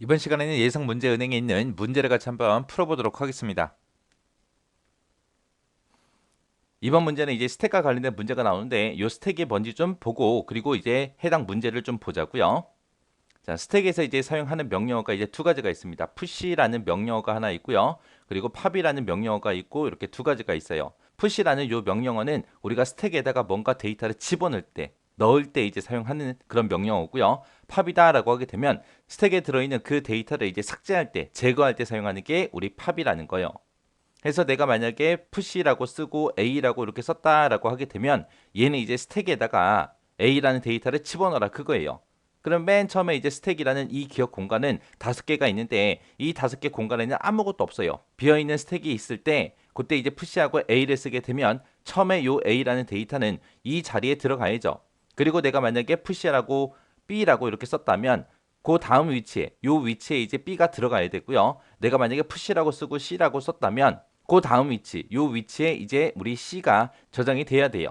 이번 시간에는 예상 문제 은행에 있는 문제를 같이 한번 풀어보도록 하겠습니다. 이번 문제는 이제 스택과 관련된 문제가 나오는데 이 스택이 뭔지 좀 보고 그리고 이제 해당 문제를 좀 보자고요. 자, 스택에서 이제 사용하는 명령어가 이제 두 가지가 있습니다. push라는 명령어가 하나 있고요. 그리고 pop이라는 명령어가 있고 이렇게 두 가지가 있어요. push라는 이 명령어는 우리가 스택에다가 뭔가 데이터를 집어넣을 때 넣을 때 이제 사용하는 그런 명령어고요. pop이다라고 하게 되면 스택에 들어있는 그 데이터를 이제 삭제할 때, 제거할 때 사용하는 게 우리 pop이라는 거예요. 그래서 내가 만약에 push라고 쓰고 a라고 이렇게 썼다라고 하게 되면 얘는 이제 스택에다가 a라는 데이터를 집어넣어라 그거예요. 그럼 맨 처음에 이제 스택이라는 이 기억 공간은 5개가 있는데 이 5개 공간에는 아무것도 없어요. 비어있는 스택이 있을 때 그때 이제 push하고 a를 쓰게 되면 처음에 요 a라는 데이터는 이 자리에 들어가야죠. 그리고 내가 만약에 push라고 b라고 이렇게 썼다면 그 다음 위치에 요 위치에 이제 b가 들어가야 되고요. 내가 만약에 push라고 쓰고 c라고 썼다면 그 다음 위치, 요 위치에 이제 우리 C가 저장이 돼야 돼요.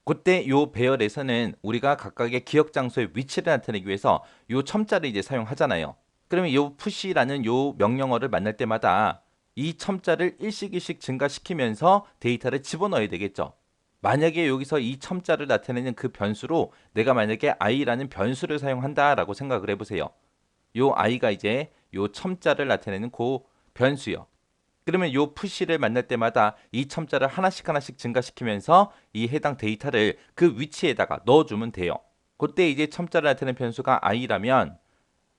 그때 요 배열에서는 우리가 각각의 기억 장소의 위치를 나타내기 위해서 요 첨자를 이제 사용하잖아요. 그러면 요 push라는 요 명령어를 만날 때마다 이 첨자를 일씩 일씩 증가시키면서 데이터를 집어넣어야 되겠죠. 만약에 여기서 이 첨자를 나타내는 그 변수로 내가 만약에 i라는 변수를 사용한다라고 생각을 해보세요. 요 i가 이제 요 첨자를 나타내는 그 변수요. 그러면 요 푸시를 만날 때마다 이 첨자를 하나씩 하나씩 증가시키면서 이 해당 데이터를 그 위치에다가 넣어주면 돼요. 그때 이제 첨자를 나타내는 변수가 i라면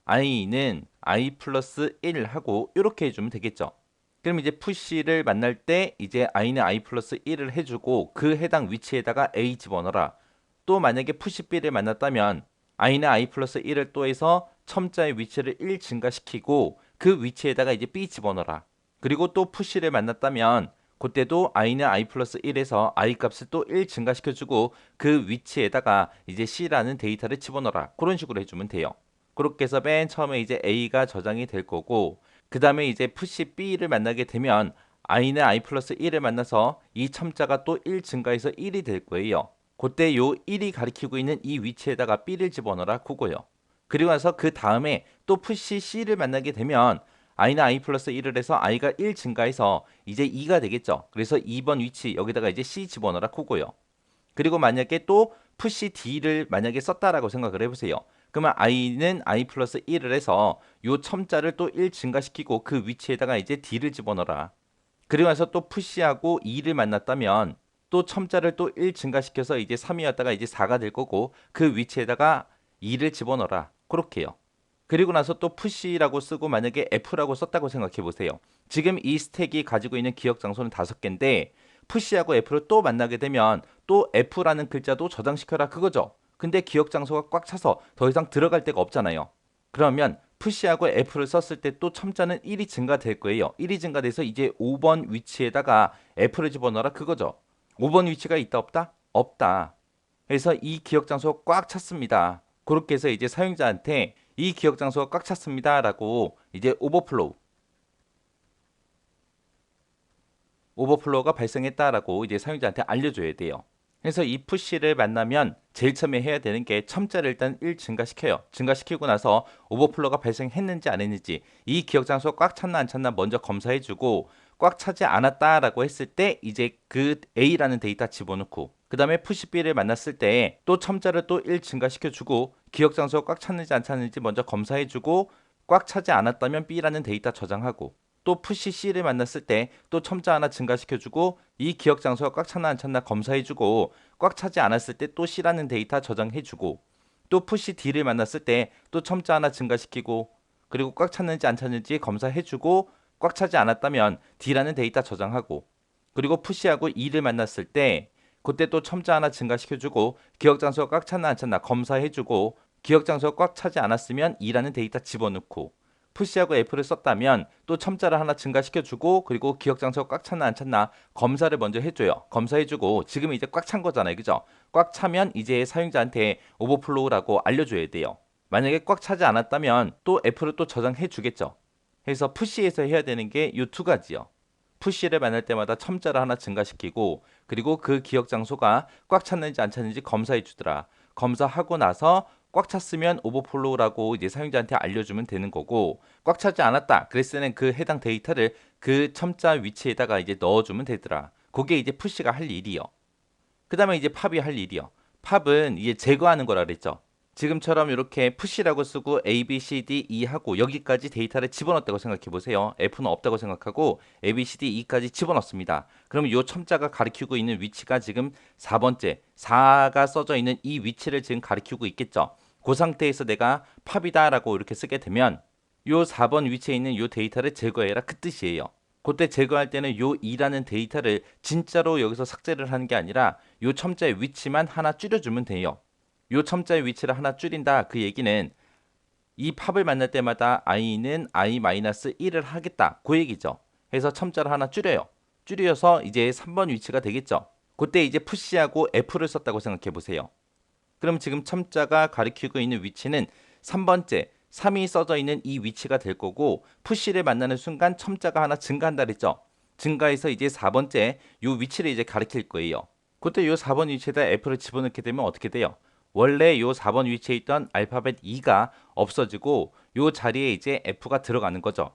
i는 i 플러스 1 하고 이렇게 해주면 되겠죠. 그럼 이제 푸시를 만날 때 이제 i는 i 플러스 1을 해주고 그 해당 위치에다가 a 집어넣어라. 또 만약에 푸시 b를 만났다면 i는 i 플러스 1을 또 해서 첨자의 위치를 1 증가시키고 그 위치에다가 이제 b 집어넣어라. 그리고 또 푸시를 만났다면 그때도 i는 i 플러스 1에서 i 값을 또 1 증가시켜주고 그 위치에다가 이제 c라는 데이터를 집어넣어라. 그런 식으로 해주면 돼요. 그렇게 해서 맨 처음에 이제 a가 저장이 될 거고 그 다음에 이제 푸시 b를 만나게 되면 i는 i 플러스 1을 만나서 이 첨자가 또 1 증가해서 1이 될 거예요. 그때 요 1이 가리키고 있는 이 위치에다가 b를 집어넣어라 그거요. 그리고 나서 그 다음에 또 푸시 c를 만나게 되면 i는 i 플러스 1을 해서 i가 1 증가해서 이제 2가 되겠죠. 그래서 2번 위치 여기다가 이제 c 집어넣어라 그거요. 그리고 만약에 또 푸시 d를 만약에 썼다라고 생각을 해보세요. 그러면 i는 i 플러스 1을 해서 요 첨자를 또 1 증가시키고 그 위치에다가 이제 d를 집어넣어라. 그리고 나서 또 푸시하고 2를 만났다면 또 첨자를 또 1 증가시켜서 이제 3이었다가 이제 4가 될 거고 그 위치에다가 2를 집어넣어라. 그렇게요. 그리고 나서 또 푸시라고 쓰고 만약에 f라고 썼다고 생각해 보세요. 지금 이 스택이 가지고 있는 기억 장소는 5개인데 푸시하고 f를 또 만나게 되면 또 f라는 글자도 저장시켜라 그거죠. 근데 기억 장소가 꽉 차서 더 이상 들어갈 데가 없잖아요. 그러면 푸시하고 f를 썼을 때 또 첨자는 1이 증가될 거예요. 1이 증가돼서 이제 5번 위치에다가 f를 집어넣어라 그거죠. 5번 위치가 있다 없다? 없다. 그래서 이 기억 장소가 꽉 찼습니다. 그렇게 해서 이제 사용자한테 이 기억 장소가 꽉 찼습니다라고 이제 오버플로우가 발생했다라고 이제 사용자한테 알려줘야 돼요. 그래서 이 푸시를 만나면 제일 처음에 해야 되는 게 첨자를 일단 1 증가시켜요. 증가시키고 나서 오버플로우가 발생했는지 안 했는지 이 기억 장소가 꽉 찼나 안 찼나 먼저 검사해주고 꽉 차지 않았다라고 했을 때 이제 그 A라는 데이터 집어넣고 그 다음에 푸시 B를 만났을 때 또 첨자를 또 1 증가시켜주고 기억 장소가 꽉 찼는지 안 찼는지 먼저 검사해주고 꽉 차지 않았다면 B라는 데이터 저장하고 또 푸시 C를 만났을 때 또 첨자 하나 증가시켜주고 이 기억 장소가 꽉 찼나 안 찼나 검사해주고 꽉 차지 않았을 때 또 C라는 데이터 저장해주고 또 푸시 D를 만났을 때 또 첨자 하나 증가시키고 그리고 꽉 찼는지 안 찼는지 검사해주고 꽉 차지 않았다면 D라는 데이터 저장하고 그리고 푸시하고 E를 만났을 때 그때 또 첨자 하나 증가시켜주고 기억 장소가 꽉 찼나 안 찼나 검사해주고 기억 장소가 꽉 차지 않았으면 E라는 데이터 집어넣고 푸시하고 F를 썼다면 또 첨자를 하나 증가시켜주고 그리고 기억 장소가 꽉 찼나 안 찼나 검사를 먼저 해줘요. 검사해주고 지금 이제 꽉 찬 거잖아요. 그죠? 꽉 차면 이제 사용자한테 오버플로우라고 알려줘야 돼요. 만약에 꽉 차지 않았다면 또 F를 또 저장해 주겠죠. 그래서 푸시에서 해야 되는 게 이 두 가지요. 푸시를 만날 때마다 첨자를 하나 증가시키고 그리고 그 기억 장소가 꽉 찼는지 안 찼는지 검사해 주더라. 검사하고 나서 꽉 찼으면 오버플로우라고 이제 사용자한테 알려주면 되는 거고, 꽉 차지 않았다 그랬을 때는 그 해당 데이터를 그 첨자 위치에다가 이제 넣어주면 되더라. 그게 이제 푸시가 할 일이요. 그 다음에 이제 팝이 할 일이요. 팝은 이제 제거하는 거라 그랬죠. 지금처럼 이렇게 푸시라고 쓰고 A, B, C, D, E 하고 여기까지 데이터를 집어넣었다고 생각해 보세요. F는 없다고 생각하고 A, B, C, D, E까지 집어넣습니다. 그러면 이 첨자가 가리키고 있는 위치가 지금 4번째, 4가 써져 있는 이 위치를 지금 가리키고 있겠죠. 그 상태에서 내가 팝이다라고 이렇게 쓰게 되면 요 4번 위치에 있는 요 데이터를 제거해라 그 뜻이에요. 그때 제거할 때는 요 2라는 데이터를 진짜로 여기서 삭제를 하는 게 아니라 요 첨자의 위치만 하나 줄여주면 돼요. 요 첨자의 위치를 하나 줄인다 그 얘기는 이 팝을 만날 때마다 i는 i-1을 하겠다 그 얘기죠. 해서 첨자를 하나 줄여요. 줄여서 이제 3번 위치가 되겠죠. 그때 이제 푸시하고 f를 썼다고 생각해 보세요. 그럼 지금 첨자가 가리키고 있는 위치는 3번째 3이 써져 있는 이 위치가 될 거고 푸시를 만나는 순간 첨자가 하나 증가한다 그랬죠. 증가해서 이제 4번째 요 위치를 이제 가리킬 거예요. 그때 요 4번 위치에다 f를 집어넣게 되면 어떻게 돼요? 원래 요 4번 위치에 있던 알파벳 2가 없어지고 요 자리에 이제 f가 들어가는 거죠.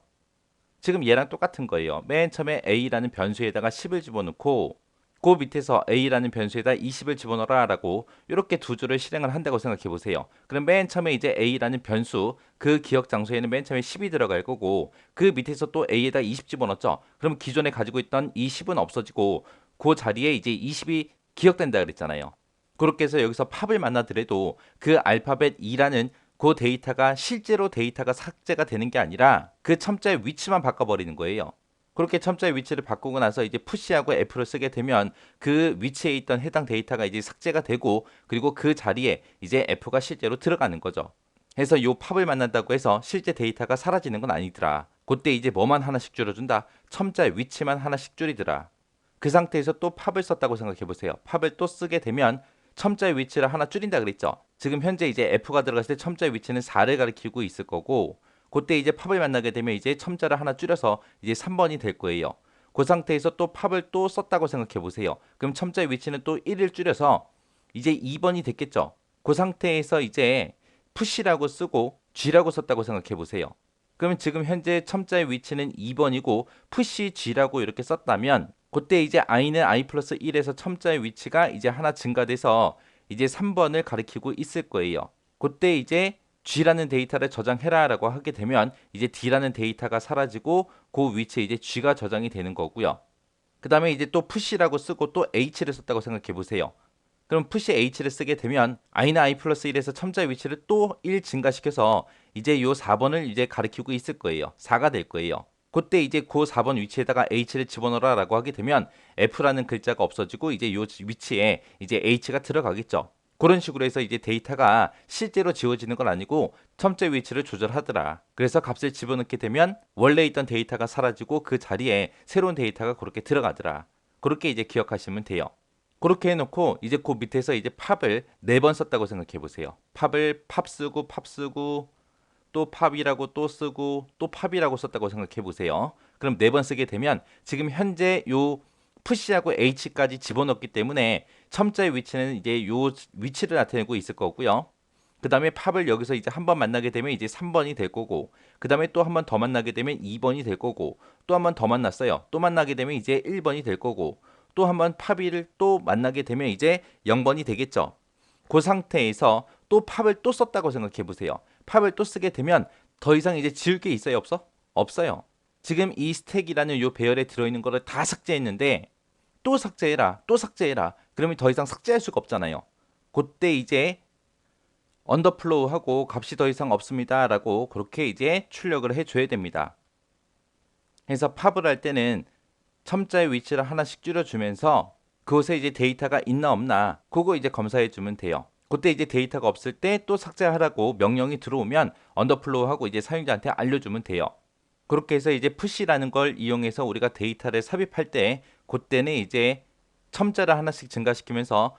지금 얘랑 똑같은 거예요. 맨 처음에 a라는 변수에다가 10을 집어넣고 그 밑에서 a라는 변수에다 20을 집어넣어라 라고 이렇게 두 줄을 실행을 한다고 생각해 보세요. 그럼 맨 처음에 이제 a라는 변수 그 기억 장소에는 맨 처음에 10이 들어갈 거고 그 밑에서 또 a에다 20 집어넣었죠. 그럼 기존에 가지고 있던 이 10은 없어지고 그 자리에 이제 20이 기억된다 그랬잖아요. 그렇게 해서 여기서 팝을 만나더라도 그 알파벳 2라는 그 데이터가 실제로 데이터가 삭제가 되는 게 아니라 그 첨자의 위치만 바꿔버리는 거예요. 그렇게 첨자의 위치를 바꾸고 나서 이제 푸시하고 F를 쓰게 되면 그 위치에 있던 해당 데이터가 이제 삭제가 되고 그리고 그 자리에 이제 F가 실제로 들어가는 거죠. 해서 요 팝을 만난다고 해서 실제 데이터가 사라지는 건 아니더라. 그때 이제 뭐만 하나씩 줄여준다. 첨자의 위치만 하나씩 줄이더라. 그 상태에서 또 팝을 썼다고 생각해 보세요. 팝을 또 쓰게 되면 첨자의 위치를 하나 줄인다 그랬죠. 지금 현재 이제 F가 들어갔을 때 첨자의 위치는 4를 가리키고 있을 거고 그때 이제 팝을 만나게 되면 이제 첨자를 하나 줄여서 이제 3번이 될 거예요. 그 상태에서 또 팝을 또 썼다고 생각해 보세요. 그럼 첨자의 위치는 또 1을 줄여서 이제 2번이 됐겠죠. 그 상태에서 이제 푸시라고 쓰고 G라고 썼다고 생각해 보세요. 그러면 지금 현재 첨자의 위치는 2번이고 푸시 G라고 이렇게 썼다면 그때 이제 i는 i 플러스 1에서 첨자의 위치가 이제 하나 증가돼서 이제 3번을 가리키고 있을 거예요. 그때 이제 G라는 데이터를 저장해라라고 하게 되면 이제 D라는 데이터가 사라지고 그 위치에 이제 G가 저장이 되는 거고요. 그 다음에 이제 또 푸시라고 쓰고 또 H를 썼다고 생각해 보세요. 그럼 푸시 H를 쓰게 되면 i는 i 플러스 1에서 첨자의 위치를 또 1 증가시켜서 이제 요 4번을 이제 가리키고 있을 거예요. 4가 될 거예요. 그때 이제 그 4번 위치에다가 H를 집어넣어라라고 하게 되면 F라는 글자가 없어지고 이제 요 위치에 이제 H가 들어가겠죠. 그런 식으로 해서 이제 데이터가 실제로 지워지는 건 아니고 첨자 위치를 조절하더라. 그래서 값을 집어넣게 되면 원래 있던 데이터가 사라지고 그 자리에 새로운 데이터가 그렇게 들어가더라. 그렇게 이제 기억하시면 돼요. 그렇게 해놓고 이제 그 밑에서 이제 팝을 4번 썼다고 생각해 보세요. 팝을 팝 쓰고 또 팝이라고 또 쓰고 또 팝이라고 썼다고 생각해 보세요. 그럼 4번 쓰게 되면 지금 현재 요 푸시하고 H까지 집어넣기 때문에 첨자의 위치는 이제 요 위치를 나타내고 있을 거고요. 그 다음에 팝을 여기서 이제 한 번 만나게 되면 이제 3번이 될 거고 그 다음에 또 한 번 더 만나게 되면 2번이 될 거고 또 한 번 더 만났어요. 또 만나게 되면 이제 1번이 될 거고 또 한 번 팝을 또 만나게 되면 이제 0번이 되겠죠. 그 상태에서 또 팝을 또 썼다고 생각해 보세요. 팝을 또 쓰게 되면 더 이상 이제 지울 게 있어요, 없어? 없어요. 지금 이 스택이라는 요 배열에 들어있는 거를 다 삭제했는데 또 삭제해라, 또 삭제해라. 그러면 더 이상 삭제할 수가 없잖아요. 그때 이제 언더플로우하고 값이 더 이상 없습니다라고 그렇게 이제 출력을 해줘야 됩니다. 그래서 팝을 할 때는 첨자의 위치를 하나씩 줄여주면서 그곳에 이제 데이터가 있나 없나 그거 이제 검사해 주면 돼요. 그때 이제 데이터가 없을 때 또 삭제하라고 명령이 들어오면 언더플로우하고 이제 사용자한테 알려주면 돼요. 그렇게 해서 이제 푸시라는 걸 이용해서 우리가 데이터를 삽입할 때 그때는 이제 첨자를 하나씩 증가시키면서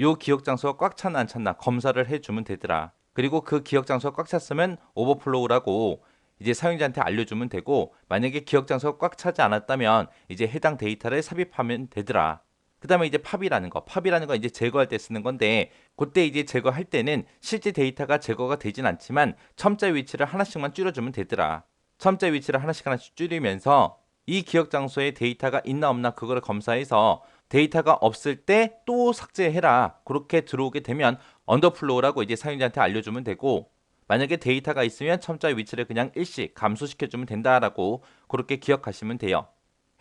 요 기억 장소가 꽉 찼나 안 찼나 검사를 해주면 되더라. 그리고 그 기억 장소가 꽉 찼으면 오버플로우라고 이제 사용자한테 알려주면 되고 만약에 기억 장소가 꽉 차지 않았다면 이제 해당 데이터를 삽입하면 되더라. 그 다음에 이제 팝이라는 거 이제 제거할 때 쓰는 건데, 그때 이제 제거할 때는 실제 데이터가 제거가 되진 않지만 첨자 위치를 하나씩만 줄여주면 되더라. 첨자 위치를 하나씩 줄이면서 이 기억 장소에 데이터가 있나 없나 그거를 검사해서 데이터가 없을 때 또 삭제해라. 그렇게 들어오게 되면 언더플로우라고 이제 사용자한테 알려주면 되고, 만약에 데이터가 있으면 첨자 위치를 그냥 일씩 감소시켜주면 된다라고 그렇게 기억하시면 돼요.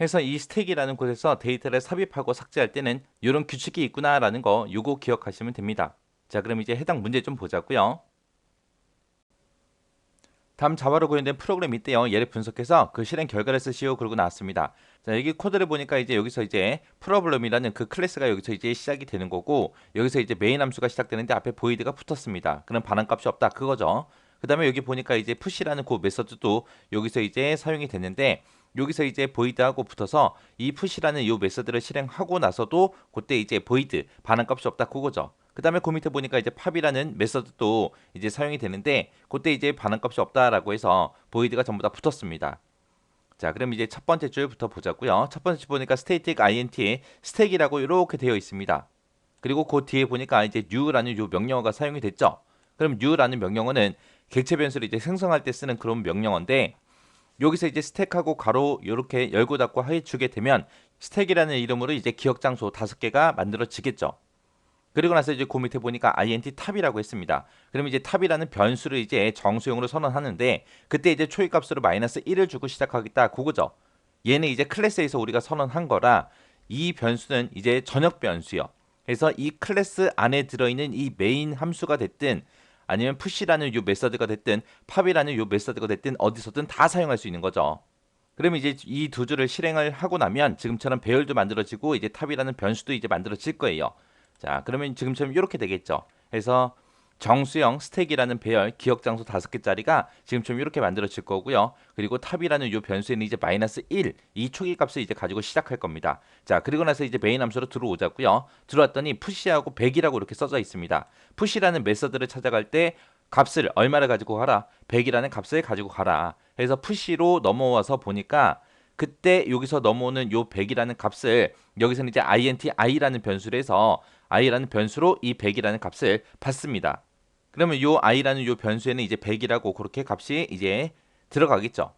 해서 이 스택이라는 곳에서 데이터를 삽입하고 삭제할 때는 이런 규칙이 있구나라는 거 요거 기억하시면 됩니다. 자, 그럼 이제 해당 문제 좀 보자고요. 다음 자바로 구현된 프로그램이 있대요. 얘를 분석해서 그 실행 결과를 쓰시오. 그러고 나왔습니다. 자, 여기 코드를 보니까 이제 여기서 이제 프로블럼이라는 그 클래스가 여기서 이제 시작이 되는 거고, 여기서 이제 메인 함수가 시작되는데 앞에 보이드가 붙었습니다. 그럼 반환값이 없다 그거죠. 그 다음에 여기 보니까 이제 푸시라는 그 메서드도 여기서 이제 사용이 됐는데, 여기서 이제 보이드하고 붙어서 이 푸시라는 이 메서드를 실행하고 나서도 그때 이제 보이드 반환값이 없다 그거죠. 그 다음에 그 밑에 보니까 이제 팝이라는 메서드도 이제 사용이 되는데, 그때 이제 반환값이 없다라고 해서 보이드가 전부 다 붙었습니다. 자, 그럼 이제 첫 번째 줄부터 보자고요. 첫 번째 줄 보니까 static int에 스택이라고 이렇게 되어 있습니다. 그리고 그 뒤에 보니까 이제 new라는 요 명령어가 사용이 됐죠. 그럼 new라는 명령어는 객체 변수를 이제 생성할 때 쓰는 그런 명령어인데, 여기서 이제 스택하고 가로 이렇게 열고 닫고 해주게 되면 스택이라는 이름으로 이제 기억 장소 5개가 만들어지겠죠. 그리고 나서 이제 그 밑에 보니까 int 탑이라고 했습니다. 그러면 이제 탑이라는 변수를 이제 정수용으로 선언하는데, 그때 이제 초기값으로 마이너스 1을 주고 시작하겠다 그거죠. 얘는 이제 클래스에서 우리가 선언한 거라 이 변수는 이제 전역 변수요. 그래서 이 클래스 안에 들어있는 이 메인 함수가 됐든 아니면 푸시라는 요 메서드가 됐든 팝이라는 요 메서드가 됐든 어디서든 다 사용할 수 있는 거죠. 그러면 이제 이 두 줄을 실행을 하고 나면 지금처럼 배열도 만들어지고 이제 탑이라는 변수도 이제 만들어질 거예요. 자, 그러면 지금처럼 이렇게 되겠죠. 그래서 정수형 스택이라는 배열 기억 장소 5개짜리가 지금처럼 이렇게 만들어질 거고요. 그리고 탑이라는 이 변수에는 이제 마이너스 1, 이 초기 값을 이제 가지고 시작할 겁니다. 자, 그리고 나서 이제 메인 함수로 들어오자고요. 들어왔더니 푸시하고 100이라고 이렇게 써져 있습니다. 푸시라는 메서드를 찾아갈 때 값을 얼마를 가지고 가라? 100이라는 값을 가지고 가라. 그래서 푸시로 넘어와서 보니까 그때 여기서 넘어오는 요 100이라는 값을 여기서는 이제 int i라는 변수를 해서 i라는 변수로 이 100이라는 값을 받습니다. 그러면 요 i라는 요 변수에는 이제 100이라고 그렇게 값이 이제 들어가겠죠.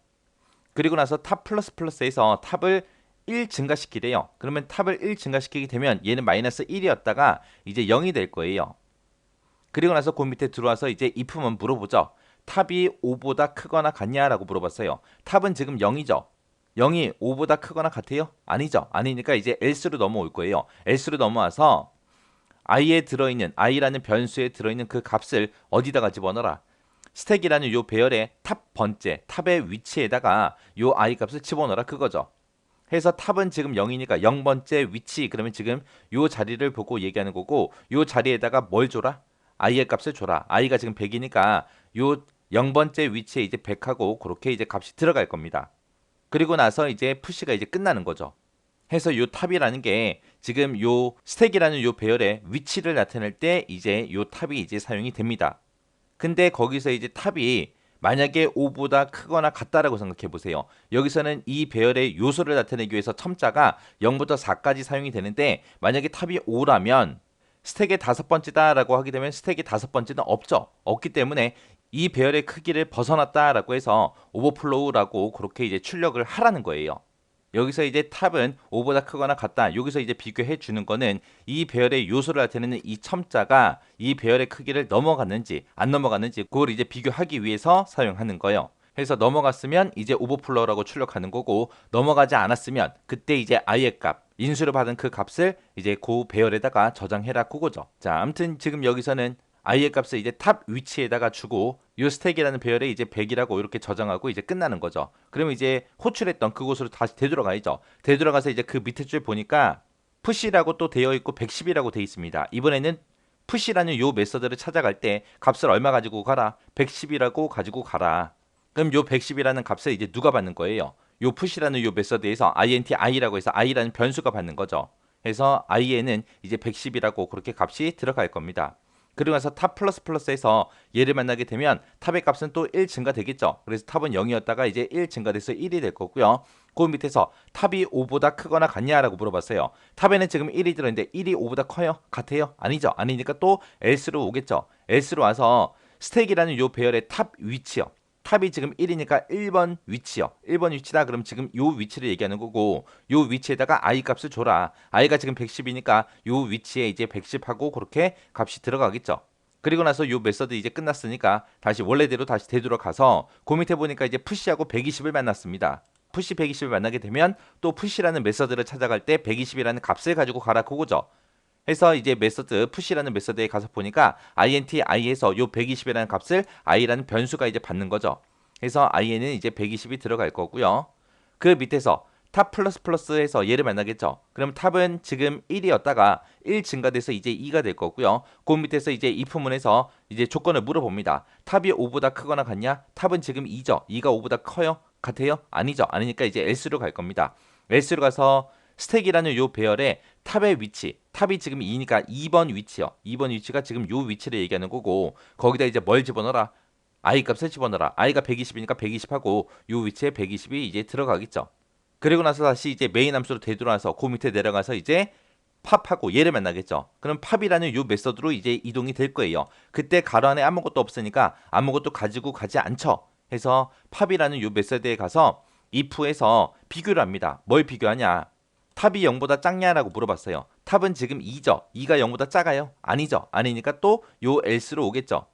그리고 나서 탑 플러스 플러스에서 탑을 1 증가시키래요. 그러면 탑을 1 증가시키게 되면 얘는 마이너스 1이었다가 이제 0이 될 거예요. 그리고 나서 그 밑에 들어와서 이제 if만 물어보죠. 탑이 5보다 크거나 같냐라고 물어봤어요. 탑은 지금 0이죠. 0이 5보다 크거나 같아요? 아니죠. 아니니까 이제 else로 넘어올 거예요. else로 넘어와서 i에 들어있는 i라는 변수에 들어있는 그 값을 어디다가 집어넣어라. 스택이라는 요 배열의 탑 번째 탑의 위치에다가 요 i 값을 집어넣어라 그거죠. 해서 탑은 지금 0이니까 0번째 위치, 그러면 지금 요 자리를 보고 얘기하는 거고, 요 자리에다가 뭘 줘라? i의 값을 줘라. i가 지금 100이니까 요 0번째 위치에 이제 100하고 그렇게 이제 값이 들어갈 겁니다. 그리고 나서 이제 푸시가 이제 끝나는 거죠. 해서 요 탑이라는 게 지금 요 스택이라는 요 배열의 위치를 나타낼 때 이제 요 탑이 이제 사용이 됩니다. 근데 거기서 이제 탑이 만약에 5보다 크거나 같다라고 생각해 보세요. 여기서는 이 배열의 요소를 나타내기 위해서 첨자가 0부터 4까지 사용이 되는데, 만약에 탑이 5라면 스택의 5번째다라고 하게 되면 스택의 5번째는 없죠. 없기 때문에 이 배열의 크기를 벗어났다라고 해서 오버플로우라고 그렇게 이제 출력을 하라는 거예요. 여기서 이제 탑은 5보다 크거나 같다. 여기서 이제 비교해 주는 거는 이 배열의 요소를 나타내는 이 첨자가 이 배열의 크기를 넘어갔는지 안 넘어갔는지 그걸 이제 비교하기 위해서 사용하는 거예요. 그래서 넘어갔으면 이제 오버플로우라고 출력하는 거고, 넘어가지 않았으면 그때 이제 i의 값, 인수를 받은 그 값을 이제 그 배열에다가 저장해라 그거죠. 자, 아무튼 지금 여기서는 i의 값을 이제 탑 위치에다가 주고 요 스택이라는 배열에 이제 100이라고 이렇게 저장하고 이제 끝나는 거죠. 그러면 이제 호출했던 그곳으로 다시 되돌아가야죠. 되돌아가서 이제 그 밑에 줄 보니까 푸시라고 또 되어 있고 110이라고 되어 있습니다. 이번에는 푸시라는 요 메서드를 찾아갈 때 값을 얼마 가지고 가라? 110이라고 가지고 가라. 그럼 요 110이라는 값을 이제 누가 받는 거예요? 요 푸시라는 요 메서드에서 int i라고 해서 i라는 변수가 받는 거죠. 그래서 i에는 이제 110이라고 그렇게 값이 들어갈 겁니다. 그리고 나서 탑 플러스 플러스에서 얘를 만나게 되면 탑의 값은 또 1 증가되겠죠. 그래서 탑은 0이었다가 이제 1 증가돼서 1이 될 거고요. 그 밑에서 탑이 5보다 크거나 같냐라고 물어봤어요. 탑에는 지금 1이 들어있는데 1이 5보다 커요? 같아요? 아니죠. 아니니까 또 else로 오겠죠. else로 와서 스택이라는 요 배열의 탑 위치요. 탑이 지금 1이니까 1번 위치요. 1번 위치다. 그럼 지금 요 위치를 얘기하는 거고 요 위치에다가 i 값을 줘라. i가 지금 110이니까 요 위치에 이제 110하고 그렇게 값이 들어가겠죠. 그리고 나서 요 메서드 이제 끝났으니까 다시 원래대로 다시 되돌아가서 그 밑에 보니까 이제 푸시하고 120을 만났습니다. 푸시 120을 만나게 되면 또 푸시라는 메서드를 찾아갈 때 120이라는 값을 가지고 가라 그거죠. 해서 이제 메서드 푸시라는 메서드에 가서 보니까 int i에서 요 120이라는 값을 i라는 변수가 이제 받는 거죠. 해서 i에는 이제 120이 들어갈 거고요. 그 밑에서 탑 플러스 플러스에서 얘를 만나겠죠. 그럼 탑은 지금 1이었다가 1 증가돼서 이제 2가 될 거고요. 그 밑에서 이제 if문에서 이제 조건을 물어봅니다. 탑이 5보다 크거나 같냐? 탑은 지금 2죠. 2가 5보다 커요? 같아요? 아니죠. 아니니까 이제 else로 갈 겁니다. else로 가서 스택이라는 요 배열에 탑의 위치, 탑이 지금 2니까 2번 위치요. 2번 위치가 지금 요 위치를 얘기하는 거고 거기다 이제 뭘 집어넣어라? i 값을 집어넣어라. i가 120이니까 120하고 요 위치에 120이 이제 들어가겠죠. 그리고 나서 다시 이제 메인 함수로 되돌아서 그 밑에 내려가서 이제 팝하고 얘를 만나겠죠. 그럼 팝이라는 요 메서드로 이제 이동이 될 거예요. 그때 가로 안에 아무것도 없으니까 아무것도 가지고 가지 않죠. 해서 팝이라는 요 메서드에 가서 if에서 비교를 합니다. 뭘 비교하냐? 탑이 0보다 작냐라고 물어봤어요. 탑은 지금 2죠. 2가 0보다 작아요? 아니죠. 아니니까 또 요 else로 오겠죠.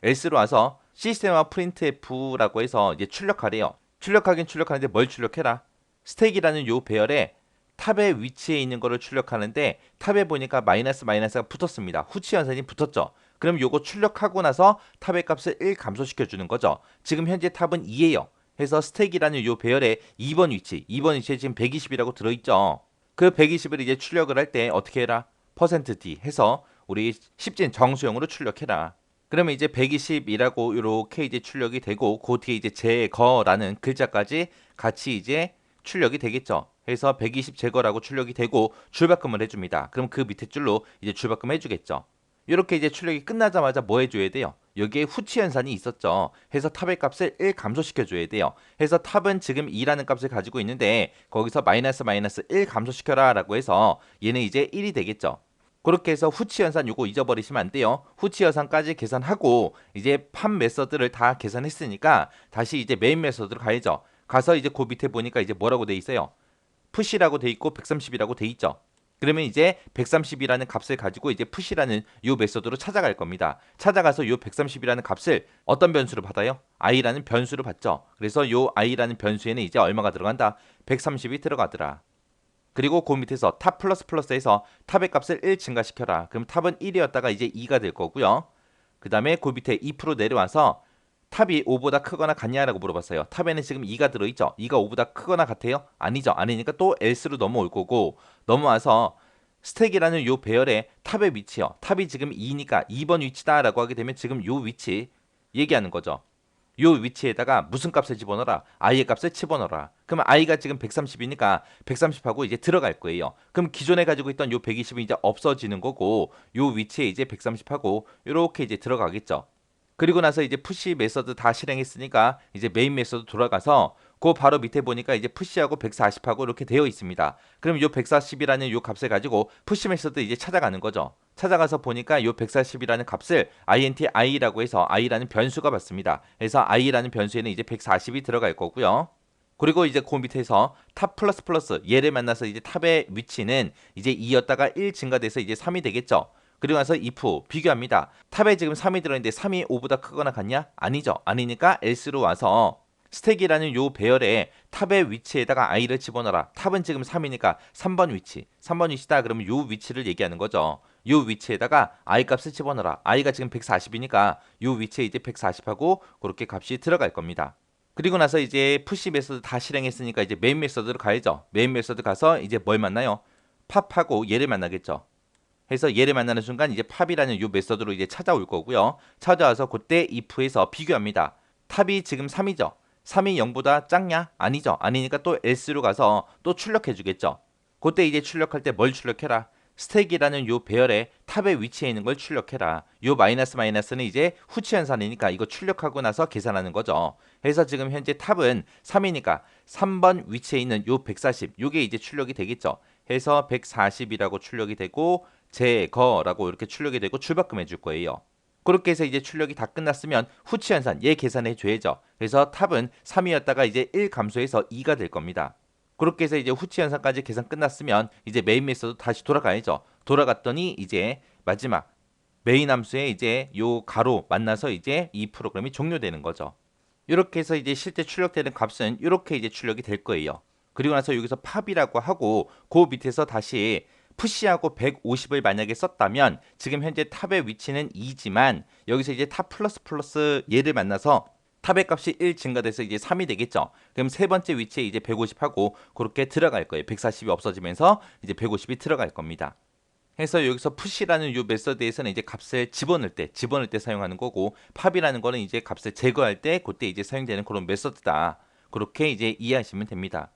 else로 와서 시스템화 printf라고 해서 이제 출력하래요. 출력하긴 출력하는데 뭘 출력해라? 스택이라는 요 배열에 탑의 위치에 있는 거를 출력하는데 탑에 보니까 마이너스 마이너스가 붙었습니다. 후치 연산이 붙었죠. 그럼 요거 출력하고 나서 탑의 값을 1 감소시켜 주는 거죠. 지금 현재 탑은 2예요. 해서 스택이라는 요 배열에 2번 위치에 지금 120이라고 들어있죠. 그 120을 이제 출력을 할 때 어떻게 해라? %d 해서 우리 십진 정수형으로 출력해라. 그러면 이제 120이라고 이렇게 이제 출력이 되고 그 뒤에 이제 제거라는 글자까지 같이 이제 출력이 되겠죠. 해서 120 제거라고 출력이 되고 줄바꿈을 해줍니다. 그럼 그 밑에 줄로 이제 줄바꿈 해주겠죠. 이렇게 이제 출력이 끝나자마자 뭐 해줘야 돼요? 여기에 후치 연산이 있었죠. 해서 탑의 값을 1 감소시켜 줘야 돼요. 해서 탑은 지금 2라는 값을 가지고 있는데 거기서 마이너스 마이너스 1 감소시켜라 라고 해서 얘는 이제 1이 되겠죠. 그렇게 해서 후치 연산 요거 잊어버리시면 안 돼요. 후치 연산까지 계산하고 이제 팝 메서드를 다 계산했으니까 다시 이제 메인 메서드로 가야죠. 가서 이제 그 밑에 보니까 이제 뭐라고 돼 있어요? 푸시라고 돼 있고 130이라고 돼 있죠. 그러면 이제 130이라는 값을 가지고 이제 푸시라는 요 메서드로 찾아갈 겁니다. 찾아가서 요 130이라는 값을 어떤 변수로 받아요? i라는 변수로 받죠. 그래서 요 i라는 변수에는 이제 얼마가 들어간다? 130이 들어가더라. 그리고 그 밑에서 탑 플러스 플러스에서 탑의 값을 1 증가시켜라. 그럼 탑은 1이었다가 이제 2가 될 거고요. 그 다음에 그 밑에 2% 내려와서 탑이 5보다 크거나 같냐라고 물어봤어요. 탑에는 지금 2가 들어있죠. 2가 5보다 크거나 같아요? 아니죠. 아니니까 또 else로 넘어올 거고 넘어와서 스택이라는 요 배열의 탑의 위치요. 탑이 지금 2니까 2번 위치다라고 하게 되면 지금 요 위치 얘기하는 거죠. 요 위치에다가 무슨 값을 집어넣어라? i의 값을 집어넣어라. 그럼 i가 지금 130이니까 130하고 이제 들어갈 거예요. 그럼 기존에 가지고 있던 요 120이 이제 없어지는 거고 요 위치에 이제 130하고 이렇게 이제 들어가겠죠. 그리고 나서 이제 푸시 메서드 다 실행했으니까 이제 메인 메서드 돌아가서 그 바로 밑에 보니까 이제 푸시하고 140하고 이렇게 되어 있습니다. 그럼 요 140이라는 요 값을 가지고 푸시 메서드 이제 찾아가는 거죠. 찾아가서 보니까 요 140이라는 값을 int i라고 해서 i라는 변수가 받습니다. 그래서 i라는 변수에는 이제 140이 들어갈 거고요. 그리고 이제 그 밑에서 탑 플러스 플러스 얘를 만나서 이제 탑의 위치는 이제 2였다가 1 증가돼서 이제 3이 되겠죠. 그리고 나서 if 비교합니다. 탑에 지금 3이 들어있는데 3이 5보다 크거나 같냐? 아니죠. 아니니까 else로 와서 스택이라는 요 배열에 탑의 위치에다가 i를 집어넣어라. 탑은 지금 3이니까 3번 위치. 3번 위치다. 그러면 요 위치를 얘기하는 거죠. 요 위치에다가 i 값을 집어넣어라. i가 지금 140이니까 요 위치에 이제 140하고 그렇게 값이 들어갈 겁니다. 그리고 나서 이제 푸시 메서드 다 실행했으니까 이제 메인 메서드로 가야죠. 메인 메서드 가서 이제 뭘 만나요? 팝하고 얘를 만나겠죠. 해서 얘를 만나는 순간 이제 팝이라는 요 메서드로 이제 찾아올 거고요. 찾아와서 그때 if에서 비교합니다. 탑이 지금 3이죠. 3이 0보다 작냐? 아니죠. 아니니까 또 else로 가서 또 출력해 주겠죠. 그때 이제 출력할 때 뭘 출력해라? 스택이라는 요 배열의 탑에 위치해 있는 걸 출력해라. 요 마이너스 마이너스는 이제 후치 연산이니까 이거 출력하고 나서 계산하는 거죠. 그래서 지금 현재 탑은 3이니까 3번 위치해 있는 요 140, 요게 이제 출력이 되겠죠. 해서 140이라고 출력이 되고 제거라고 이렇게 출력이 되고 출바꿈 해줄 거예요. 그렇게 해서 이제 출력이 다 끝났으면 후치 연산 얘 계산해 줘야죠. 그래서 탑은 3이었다가 이제 1 감소해서 2가 될 겁니다. 그렇게 해서 이제 후치 연산까지 계산 끝났으면 이제 메인 메서드 다시 돌아가야죠. 돌아갔더니 이제 마지막 메인 함수에 이제 요 가로 만나서 이제 이 프로그램이 종료되는 거죠. 이렇게 해서 이제 실제 출력되는 값은 이렇게 이제 출력이 될 거예요. 그리고 나서 여기서 팝이라고 하고 그 밑에서 다시 푸시하고 150을 만약에 썼다면 지금 현재 탑의 위치는 2지만 여기서 이제 탑 플러스 플러스 얘를 만나서 탑의 값이 1 증가돼서 이제 3이 되겠죠. 그럼 세 번째 위치에 이제 150하고 그렇게 들어갈 거예요. 140이 없어지면서 이제 150이 들어갈 겁니다. 해서 여기서 푸시라는 요 메서드에서는 이제 값을 집어넣을 때 사용하는 거고 팝이라는 거는 이제 값을 제거할 때 그때 이제 사용되는 그런 메서드다. 그렇게 이제 이해하시면 됩니다.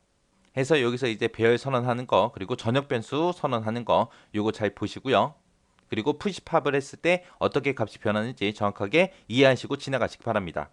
해서 여기서 이제 배열 선언하는 거 그리고 전역 변수 선언하는 거 요거 잘 보시고요. 그리고 푸시 팝을 했을 때 어떻게 값이 변하는지 정확하게 이해하시고 지나가시기 바랍니다.